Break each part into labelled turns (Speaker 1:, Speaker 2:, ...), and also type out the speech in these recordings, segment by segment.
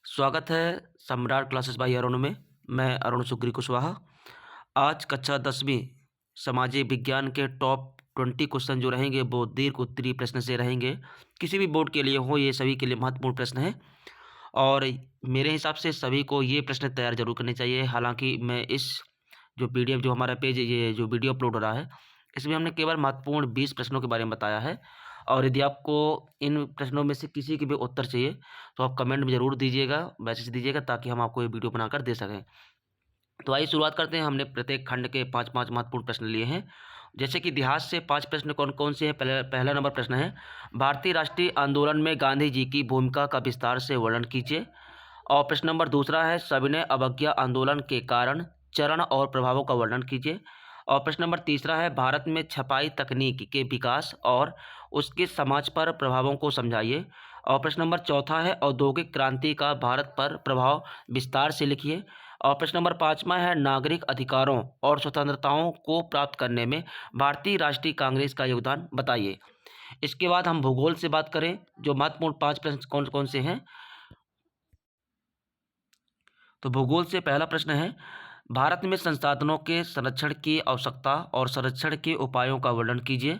Speaker 1: स्वागत है सम्राट क्लासेस बाय अरुण में। मैं अरुण सुग्री कुशवाहा। आज कक्षा 10वीं सामाजिक विज्ञान के टॉप 20 क्वेश्चन जो रहेंगे वो दीर्घ उत्तरीय प्रश्न से रहेंगे। किसी भी बोर्ड के लिए हो, ये सभी के लिए महत्वपूर्ण प्रश्न है और मेरे हिसाब से सभी को ये प्रश्न तैयार जरूर करने चाहिए। हालांकि मैं इस जो पीडीएफ जो हमारा पेज ये जो वीडियो अपलोड हो रहा है, इसमें हमने केवल महत्वपूर्ण 20 प्रश्नों के बारे में बताया है और यदि आपको इन प्रश्नों में से किसी के भी उत्तर चाहिए तो आप कमेंट में ज़रूर दीजिएगा, मैसेज दीजिएगा ताकि हम आपको ये वीडियो बनाकर दे सकें। तो आइए शुरुआत करते हैं। हमने प्रत्येक खंड के 5-5 महत्वपूर्ण प्रश्न लिए हैं। जैसे कि इतिहास से 5 प्रश्न कौन-कौन से हैं। पहला नंबर प्रश्न है, भारतीय राष्ट्रीय आंदोलन में गांधी जी की भूमिका का विस्तार से वर्णन कीजिए। और प्रश्न नंबर दूसरा है, सविनय अवज्ञा आंदोलन के कारण, चरण और प्रभावों का वर्णन कीजिए। और प्रश्न नंबर तीसरा है, भारत में छपाई तकनीक के विकास और उसके समाज पर प्रभावों को समझाइए। और प्रश्न नंबर चौथा है, औद्योगिक क्रांति का भारत पर प्रभाव विस्तार से लिखिए। और प्रश्न नंबर पाँचवा है, नागरिक अधिकारों और स्वतंत्रताओं को प्राप्त करने में भारतीय राष्ट्रीय कांग्रेस का योगदान बताइए। इसके बाद हम भूगोल से बात करें, जो महत्वपूर्ण 5 प्रश्न कौन कौन से हैं। तो भूगोल से पहला प्रश्न है, भारत में संसाधनों के संरक्षण की आवश्यकता और संरक्षण के उपायों का वर्णन कीजिए।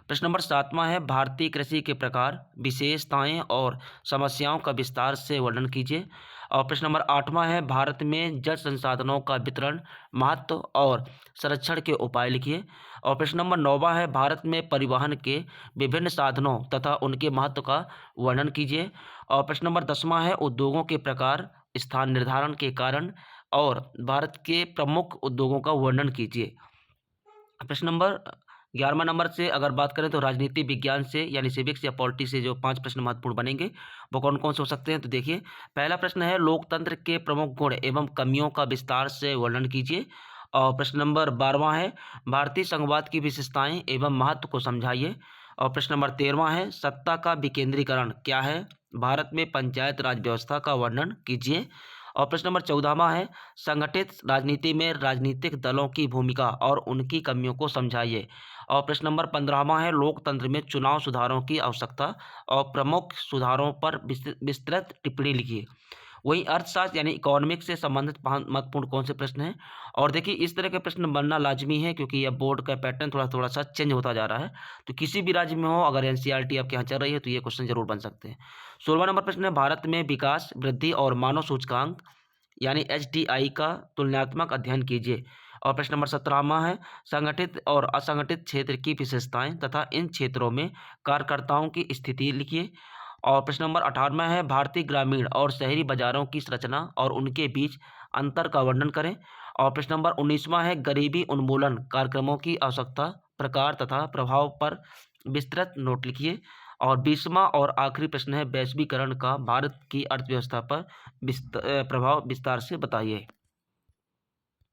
Speaker 1: प्रश्न नंबर 7वां है, भारतीय कृषि के प्रकार, विशेषताएं और समस्याओं का विस्तार से वर्णन कीजिए। और प्रश्न नंबर 8वां है, भारत में जल संसाधनों का वितरण, महत्व और संरक्षण के उपाय लिखिए। और प्रश्न नंबर 9वां है, भारत में परिवहन के विभिन्न साधनों तथा उनके महत्व का वर्णन कीजिए। और प्रश्न नंबर 10वां है, उद्योगों के प्रकार, स्थान निर्धारण के कारण और भारत के प्रमुख उद्योगों का वर्णन कीजिए। प्रश्न नंबर 11वां नंबर से अगर बात करें तो राजनीति विज्ञान से यानी सिविक्स या पॉलिटी से जो 5 प्रश्न महत्वपूर्ण बनेंगे वो कौन कौन से हो सकते हैं। तो देखिए, पहला प्रश्न है, लोकतंत्र के प्रमुख गुण एवं कमियों का विस्तार से वर्णन कीजिए। और प्रश्न नंबर 12वां है, भारतीय संघवाद की विशेषताएं एवं महत्व को समझाइए। और प्रश्न नंबर 13वां है, सत्ता का विकेंद्रीकरण क्या है, भारत में पंचायत राज व्यवस्था का वर्णन कीजिए। और प्रश्न नंबर 14वां है, संगठित राजनीति में राजनीतिक दलों की भूमिका और उनकी कमियों को समझाइए। और प्रश्न नंबर 15वां है, लोकतंत्र में चुनाव सुधारों की आवश्यकता और प्रमुख सुधारों पर विस्तृत टिप्पणी लिखिए। वहीं अर्थशास्त्र यानी इकोनॉमिक्स से संबंधित महत्वपूर्ण कौन से प्रश्न हैं। और देखिए, इस तरह के प्रश्न बनना लाजमी है क्योंकि यह बोर्ड का पैटर्न थोड़ा थोड़ा सा चेंज होता जा रहा है। तो किसी भी राज्य में हो, अगर एनसीईआरटी आपके यहाँ चल रही है तो ये क्वेश्चन जरूर बन सकते हैं। 16वां नंबर प्रश्न है, भारत में विकास, वृद्धि और मानव सूचकांक यानी एचडीआई का तुलनात्मक अध्ययन कीजिए। और प्रश्न नंबर 17वां है, संगठित और असंगठित क्षेत्र की विशेषताएं तथा इन क्षेत्रों में कार्यकर्ताओं की स्थिति लिखिए। और प्रश्न नंबर 18वां है, भारतीय ग्रामीण और शहरी बाजारों की संरचना और उनके बीच अंतर का वर्णन करें। और प्रश्न नंबर 19वां है, गरीबी उन्मूलन कार्यक्रमों की आवश्यकता, प्रकार तथा प्रभाव पर विस्तृत नोट लिखिए। और 20वां और आखिरी प्रश्न है, वैश्वीकरण का भारत की अर्थव्यवस्था पर प्रभाव विस्तार से बताइए।